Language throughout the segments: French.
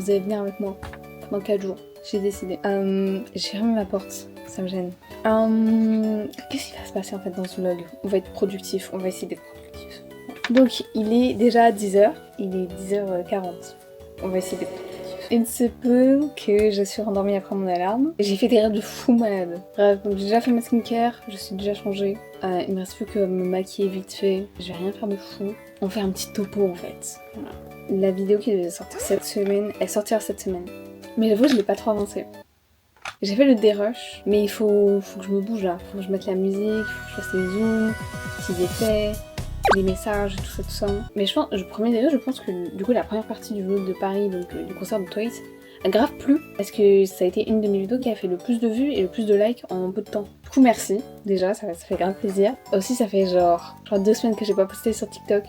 vous allez venir avec moi pendant 4 jours. J'ai décidé. J'ai fermé ma porte, ça me gêne. Qu'est-ce qui va se passer en fait dans ce vlog? On va être productif, on va essayer d'être productif. Donc il est déjà 10h, il est 10h40. On va essayer d'être productif. Il se peut que je suis rendormie après mon alarme. J'ai fait des rêves de fou malade. Bref, donc j'ai déjà fait ma skincare, je suis déjà changée. Il me reste plus que me maquiller vite fait. Je vais rien faire de fou. On fait un petit topo en fait. Voilà. La vidéo qui devait sortir cette semaine, elle sortira cette semaine. Mais j'avoue, je l'ai pas trop avancé. J'ai fait le dérush, mais il faut que je me bouge là. Faut que je mette la musique, faut que je fasse les zooms, petits effets, les messages, tout ça. Mais je pense, premier dérush, je pense que du coup la première partie du vlog de Paris, donc du concert de Twice, a grave plu parce que ça a été une de mes vidéos qui a fait le plus de vues et le plus de likes en peu de temps. Du coup merci, déjà ça fait grave plaisir. Aussi ça fait genre 2 semaines que j'ai pas posté sur TikTok.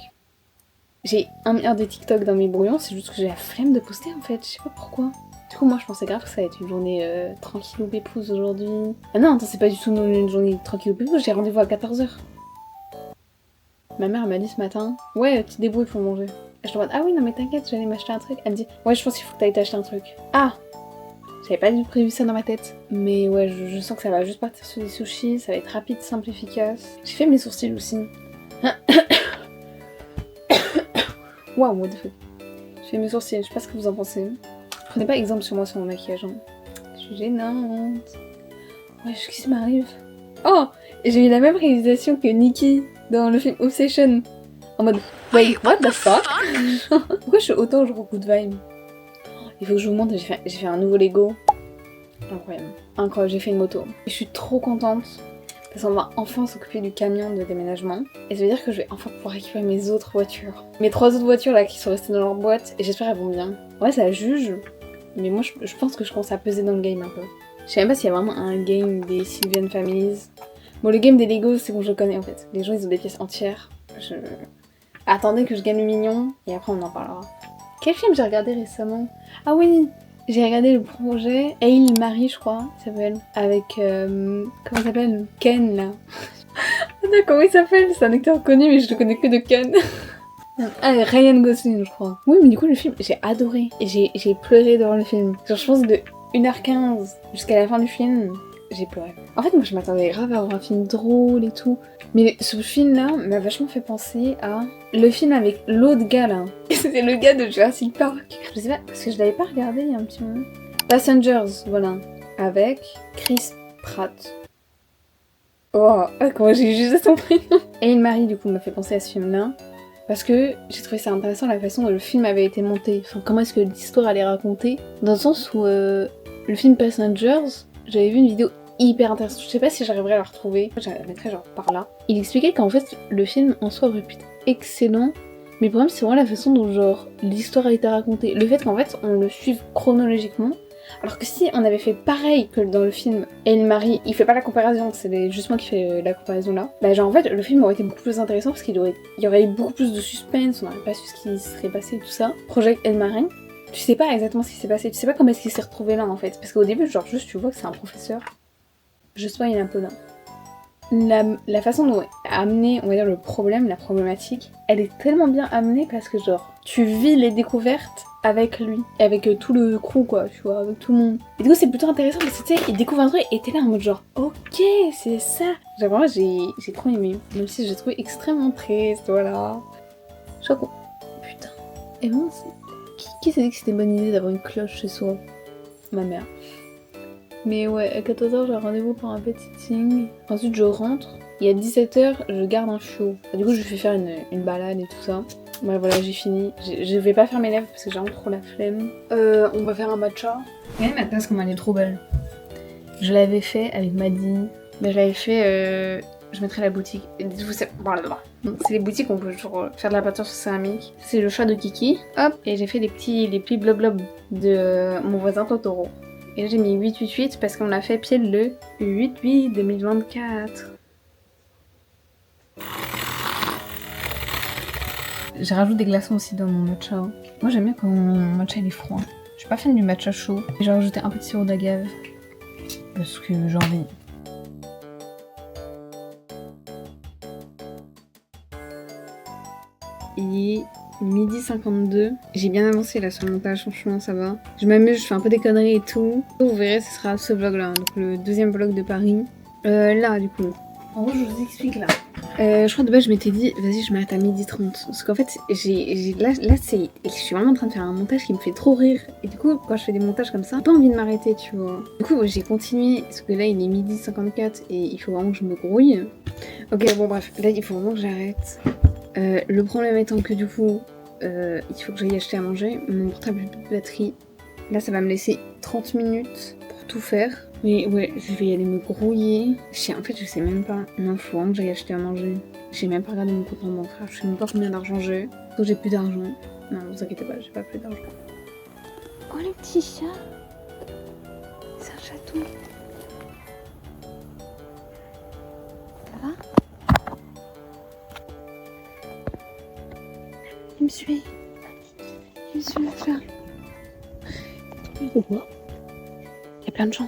J'ai 1 milliard de TikTok dans mes brouillons, c'est juste que j'ai la flemme de poster en fait, je sais pas pourquoi. Du coup moi je pensais grave que ça allait être une journée tranquille ou pépouse aujourd'hui. Ah non attends c'est pas du tout une journée tranquille ou pépouse, j'ai rendez-vous à 14h. Ma mère m'a dit ce matin, ouais tu te débrouilles pour manger. Et je te demande, ah oui non mais t'inquiète j'allais m'acheter un truc. Elle me dit, ouais je pense qu'il faut que t'ailles t'acheter un truc. Ah, j'avais pas du tout prévu ça dans ma tête. Mais ouais je sens que ça va juste partir sur des sushis, ça va être rapide, simple, efficace. J'ai fait mes sourcils aussi. Waouh what the fuck. J'ai fait mes sourcils, je sais pas ce que vous en pensez. Prenez pas exemple sur moi sur mon maquillage. Hein. Je suis gênante. Ouais, qu'est-ce qui m'arrive? Oh, j'ai eu la même réalisation que Nikki dans le film Obsession. En mode, wait, what the fuck? Pourquoi je suis autant genre good vibe? Il faut que je vous montre, j'ai fait un nouveau Lego. Incroyable. Incroyable, j'ai fait une moto. Je suis trop contente parce qu'on va enfin s'occuper du camion de déménagement. Et ça veut dire que je vais enfin pouvoir récupérer mes autres voitures. Mes 3 autres voitures là qui sont restées dans leur boîte et j'espère qu'elles vont bien. Ouais, ça juge. Mais moi je pense que je commence à peser dans le game un peu. Je sais même pas s'il y a vraiment un game des Sylvian Families. Bon, le game des Lego, c'est bon, je le connais en fait. Les gens ils ont des pièces entières. Attendez que je gagne le mignon et après on en parlera. Quel film j'ai regardé récemment? Ah oui, j'ai regardé le projet Hail Mary, je crois, il s'appelle. Avec. Comment il s'appelle? Ken là. Attends, comment il s'appelle? C'est un acteur connu, mais je le connais que de Ken. Ah, Ryan Gosling, je crois. Oui, mais du coup, le film, j'ai adoré. Et j'ai pleuré devant le film. Genre, je pense de 1h15 jusqu'à la fin du film, j'ai pleuré. En fait, moi, je m'attendais grave à avoir un film drôle et tout. Mais ce film-là m'a vachement fait penser à le film avec l'autre gars là. C'était le gars de Jurassic Park. Je sais pas, parce que je l'avais pas regardé il y a un petit moment. Passengers, voilà. Avec Chris Pratt. Oh, comment j'ai jugé son prénom. Et Marie, du coup, m'a fait penser à ce film-là. Parce que j'ai trouvé ça intéressant la façon dont le film avait été monté. Enfin, comment est-ce que l'histoire allait raconter. Dans le sens où le film Passengers, j'avais vu une vidéo hyper intéressante. Je sais pas si j'arriverai à la retrouver. Je la mettrai genre par là. Il expliquait qu'en fait, le film en soi aurait pu être excellent. Mais le problème, c'est vraiment la façon dont genre l'histoire a été racontée. Le fait qu'en fait, on le suive chronologiquement. Alors que si on avait fait pareil que dans le film El Mari, il fait pas la comparaison, c'est juste moi qui fais la comparaison là. Bah genre en fait le film aurait été beaucoup plus intéressant parce qu'il y aurait eu beaucoup plus de suspense, on n'aurait pas su ce qui serait passé et tout ça. Project El Mari, tu sais pas exactement ce qui s'est passé, tu sais pas comment est-ce qu'il s'est retrouvé là en fait. Parce qu'au début genre juste tu vois que c'est un professeur. Je spoil un peu là. La façon dont est amené, on va dire le problème, la problématique, elle est tellement bien amenée parce que genre tu vis les découvertes avec lui, avec tout le crew quoi, tu vois, avec tout le monde. Et du coup c'est plutôt intéressant parce que tu sais, il découvre un truc et t'es là en mode genre ok c'est ça. Genre vraiment j'ai trop aimé, même si j'ai trouvé extrêmement triste, voilà. Je crois qu'on... Putain. Et bon, qui s'est dit que c'était une bonne idée d'avoir une cloche chez soi? Ma mère. Mais ouais, à 14h j'ai rendez-vous pour un babysitting. Ensuite je rentre, et à 17h je garde un chiot. Du coup je lui fais faire une balade et tout ça. Ouais voilà j'ai fini. Je vais pas faire mes lèvres parce que j'ai vraiment trop la flemme. On va faire un matcha. Regardez ma tasse comme elle est trop belle. Je l'avais fait avec Maddy. Mais je l'avais fait... Je mettrai la boutique. C'est les boutiques où on peut toujours faire de la peinture sur céramique. C'est le chat de Kiki. Hop, et j'ai fait les petits blob de mon voisin Totoro. Et là j'ai mis 888 parce qu'on l'a fait pile le 8-8 2024. Je rajoute des glaçons aussi dans mon matcha. Moi j'aime bien quand mon matcha il est froid. Je suis pas fan du matcha chaud. J'ai rajouté un peu de sirop d'agave. Parce que j'ai envie. Et 12h52. J'ai bien avancé là sur le montage, franchement ça va. Je m'amuse, je fais un peu des conneries et tout. Vous verrez, ce sera ce vlog là, donc le deuxième vlog de Paris. Là du coup, en gros je vous explique là. Je crois de base je m'étais dit vas-y je m'arrête à 12h30 parce qu'en fait là c'est, je suis vraiment en train de faire un montage qui me fait trop rire et du coup quand je fais des montages comme ça j'ai pas envie de m'arrêter tu vois. Du coup j'ai continué parce que là il est 12h54 et il faut vraiment que je me grouille. Ok bon bref là il faut vraiment que j'arrête. Le problème étant que du coup il faut que j'aille acheter à manger, mon portable n'a plus de batterie. Là ça va me laisser 30 minutes pour tout faire. Mais ouais, je vais aller me grouiller. En fait, je sais même pas. Non, faut vraiment que j'aille acheter à manger. J'ai même pas regardé mon compte en banque. Je sais même pas combien d'argent j'ai. Donc j'ai plus d'argent. Non, vous inquiétez pas, j'ai pas plus d'argent. Oh, le petit chat. C'est un chaton. Ça va? Il me suit. Il me suit, le chat. Il y a plein de gens.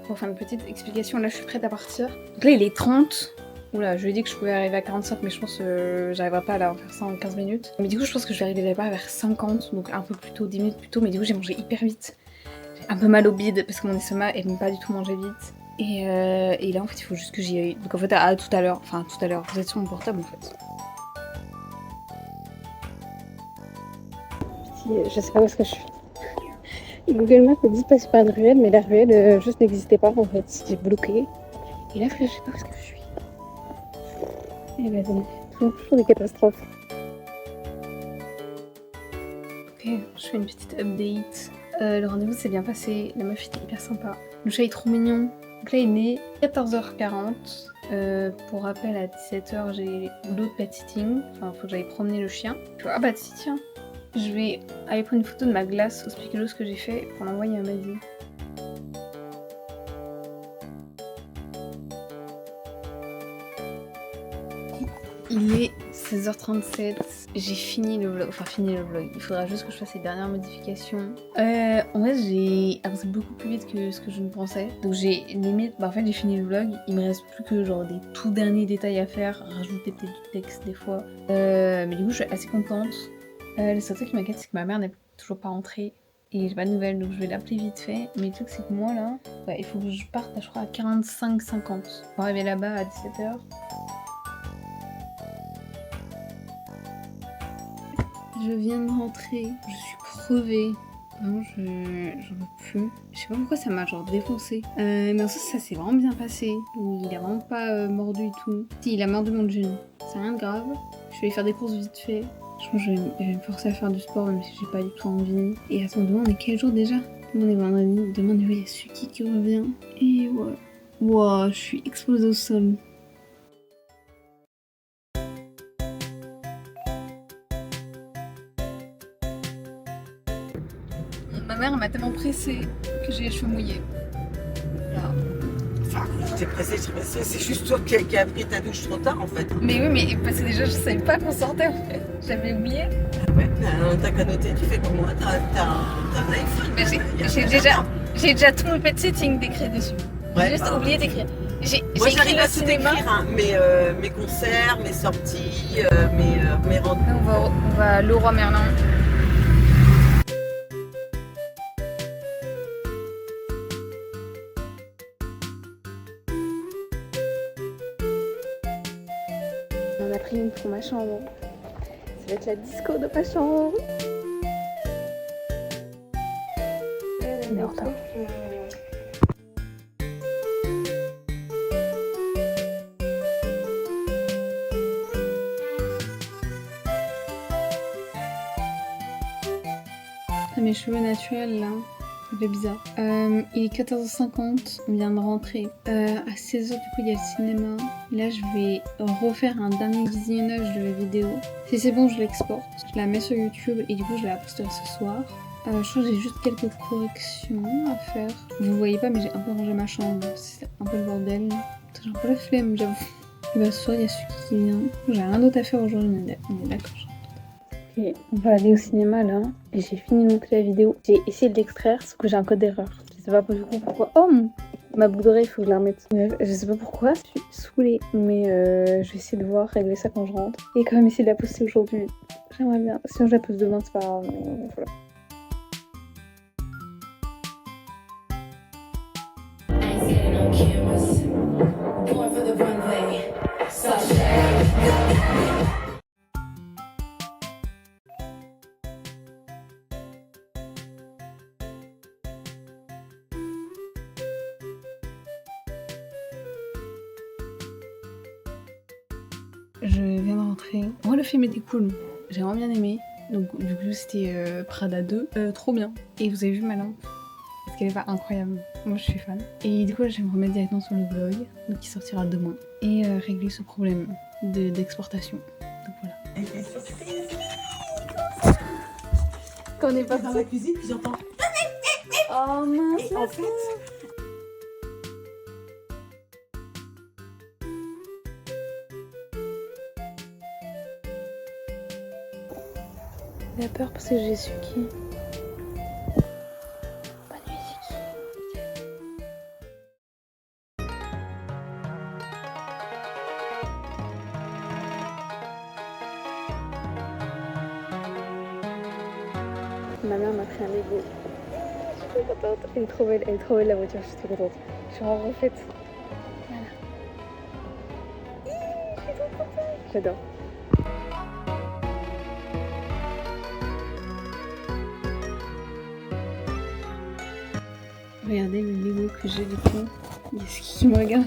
Pour faire une petite explication, là je suis prête à partir. Donc là il est 30. Oula, je lui ai dit que je pouvais arriver à 45 mais je pense que j'arriverai pas à la faire ça en 15 minutes. Mais du coup je pense que je vais arriver là-bas vers 50, donc un peu plus tôt, 10 minutes plus tôt. Mais du coup j'ai mangé hyper vite. J'ai un peu mal au bide parce que mon estomac aime pas du tout manger vite. Et là en fait il faut juste que j'y aille. Donc en fait à tout à l'heure, enfin tout à l'heure, vous êtes sur mon portable en fait. Je sais pas où est-ce que je suis. Google Maps me dit passer par une ruelle, mais la ruelle juste n'existait pas en fait. J'ai bloqué. Et là, je sais pas où est-ce que je suis. Et ben, toujours des catastrophes. Ok, je fais une petite update. Le rendez-vous s'est bien passé. La meuf était hyper sympa. Le chat est trop mignon. Donc là, il est 14h40. Pour rappel, à 17h, j'ai l'autre pet sitting. Enfin, faut que j'aille promener le chien. Tu vois, ah bah si, tiens. Je vais aller prendre une photo de ma glace au spéculoos que j'ai fait pour l'envoyer à Maddy. Il est 16h37, j'ai fini le vlog, il faudra juste que je fasse les dernières modifications. En fait j'ai avancé beaucoup plus vite que ce que je ne pensais, donc j'ai limite, en fait j'ai fini le vlog, il me reste plus que genre des tout derniers détails à faire, rajouter peut-être du texte des fois, mais du coup je suis assez contente. Le seul truc qui m'inquiète c'est que ma mère n'est toujours pas rentrée et j'ai pas de nouvelles donc je vais l'appeler vite fait, mais le truc c'est que moi là, ouais, il faut que je parte je crois à 45-50 pour arriver là-bas à 17h. Je viens de rentrer, je suis crevée. Non, j'en peux plus. Je sais pas pourquoi ça m'a genre défoncé. Mais en fait, ça s'est vraiment bien passé. Il a vraiment pas mordu et tout. Si, il a mordu mon genou. C'est rien de grave. Je vais aller faire des courses vite fait. Je pense que je vais me forcer à faire du sport même si j'ai pas du tout envie. Et attends, demain on est quel jour déjà? Demain on est vendredi. Demain il y a Suki qui revient. Et ouais. Wow, je suis explosée au sol. Ma mère m'a tellement pressée que j'ai les cheveux mouillés. Là. Enfin, j'étais pressée, c'est juste toi qui as pris ta douche trop tard en fait. Mais oui, mais parce que déjà je savais pas qu'on sortait en fait. J'avais oublié. Ah ouais, t'as qu'à noter, tu fais comme moi, t'as un iPhone. Mais j'ai déjà tout mon pet setting décrit dessus. Ouais, j'ai juste oublié d'écrire. Moi j'arrive à tout écrire, hein, mes concerts, mes sorties, mes rendez-vous. On va à Leroy Merlin. On a pris une pour ma chambre. Ça va être la disco de ma chambre. On est en retard. Mes cheveux naturels là, ça fait bizarre. Il est 14h50, on vient de rentrer. À 16h du coup il y a le cinéma. Là je vais refaire un dernier visionnage de la vidéo. Si c'est bon je l'exporte, je la mets sur YouTube et du coup je la posterai ce soir. Je crois que j'ai juste quelques corrections à faire. Vous voyez pas mais j'ai un peu rangé ma chambre, c'est un peu le bordel. J'ai un peu la flemme j'avoue. Et bah ce soir il y a Suki qui vient. J'ai rien d'autre à faire aujourd'hui, on est d'accord. Ok, on va aller au cinéma là. Et j'ai fini de monter la vidéo. J'ai essayé de l'extraire, sauf que j'ai un code d'erreur. Je sais pas du coup pourquoi. Oh Ma boucle d'oreille, il faut que je la remette. Bref, je sais pas pourquoi, je suis saoulée. Mais je vais essayer de voir, régler ça quand je rentre. Et quand même essayer de la poster aujourd'hui. J'aimerais bien. Sinon je la poste demain, c'est pas grave. Mais voilà. Je viens de rentrer. Moi, le film était cool. J'ai vraiment bien aimé. Donc, du coup, c'était Prada 2. Trop bien. Et vous avez vu ma lampe? Est-ce qu'elle est pas incroyable? Moi, je suis fan. Et du coup, là, je vais me remettre directement sur le vlog, donc qui sortira demain. Et régler ce problème d'exportation. Donc voilà. Quand on est pas dans la cuisine, puis j'entends. Oh mince. Et en fait, J'ai peur parce que j'ai su qui. Bonne musique. Ma mère m'a pris un Lego. Je suis trop contente. Elle est trop belle la voiture, je suis trop contente. Je suis vraiment refaite. Voilà. Je suis trop contente. J'adore. Regardez le Lego que j'ai du coup. Il y a ce qui me regarde.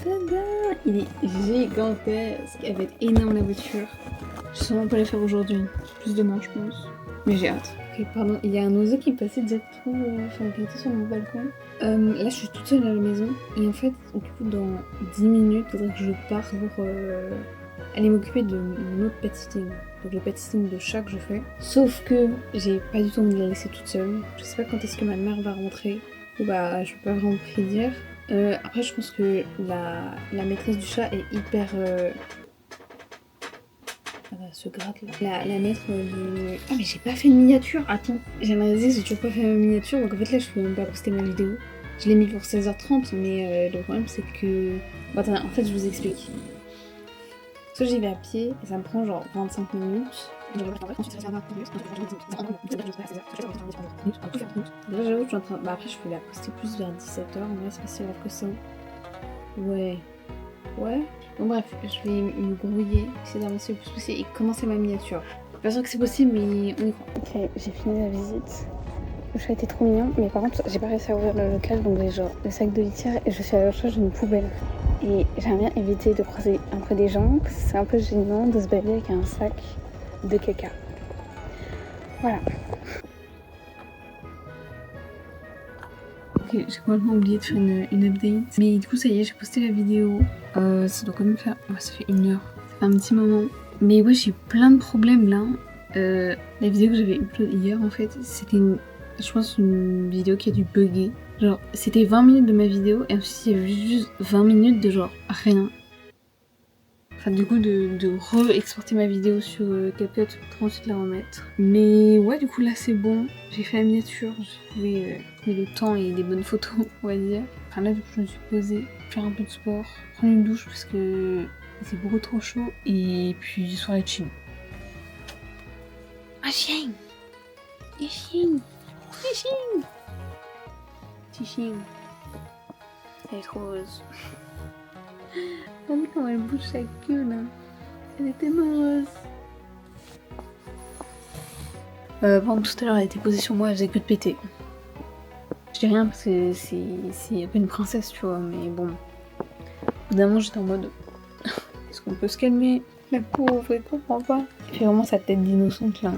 Tada! Il est gigantesque. Elle va être énorme la voiture. Je vais sûrement pas la faire aujourd'hui. Plus demain, je pense. Mais j'ai hâte. Ok, pardon. Il y a un oiseau qui passait directement, qui était sur mon balcon. Là, je suis toute seule à la maison. Et en fait, du coup, dans 10 minutes, il faudrait que je parte pour aller m'occuper de mon autre pet sitting. Donc le pet sitting de chat que je fais. Sauf que j'ai pas du tout envie de la laisser toute seule. Je sais pas quand est-ce que ma mère va rentrer. Bah, je peux pas vraiment prédire. Après, je pense que la maîtresse du chat est hyper... se gratte là. La maître du... Ah mais j'ai pas fait de miniature. Attends, j'aimerais dire j'ai toujours pas fait ma miniature. Donc en fait là je peux même pas poster ma vidéo. Je l'ai mis pour 16h30 mais le problème c'est que... Bon attends, en fait je vous explique. Soit j'y vais à pied et ça me prend genre 25 minutes. Là j'avoue je suis en train... Bah après je peux la poster plus vers 17h. En vrai c'est pas si grave que ça. Ouais. Bon bref, je vais me grouiller, essayer d'avancer le plus possible et commencer ma miniature. Je suis pas sûre que c'est possible mais on y croit. Ok, j'ai fini la visite. Le chat était trop mignon, mais par contre j'ai pas réussi à ouvrir le local, donc j'ai genre le sac de litière et je suis à la recherche d'une poubelle. Et j'aimerais bien éviter de croiser un peu des gens, parce que c'est un peu gênant de se balader avec un sac de caca. Voilà. Ok, j'ai complètement oublié de faire une update. Mais du coup, ça y est, j'ai posté la vidéo. Ça doit quand même faire... Ouais, ça fait 1 heure. Ça fait un petit moment. Mais ouais, j'ai eu plein de problèmes là. La vidéo que j'avais upload hier, en fait, c'était je pense une vidéo qui a dû bugger. Genre, c'était 20 minutes de ma vidéo et ensuite il y avait juste 20 minutes de genre rien. Enfin, du coup, de re-exporter ma vidéo sur CapCut pour ensuite la remettre. Mais ouais, du coup, là, c'est bon. J'ai fait la miniature. J'ai trouvé le temps et des bonnes photos, on va dire. Enfin, là, du coup, je me suis posée, faire un peu de sport, prendre une douche parce que c'est beaucoup trop chaud. Et puis, soirée chill. Ma chienne! Les chiens! Les chiens! Petit chien. Elle est trop heureuse. Regardez comment elle bouge sa queue là. Elle est tellement heureuse. Pendant tout à l'heure, elle était posée sur moi, elle faisait que de péter. Je dis rien parce que c'est un peu une princesse, tu vois, mais bon. Évidemment, j'étais en mode. Est-ce qu'on peut se calmer? La pauvre, elle comprend pas. Elle fait vraiment sa tête d'innocente là.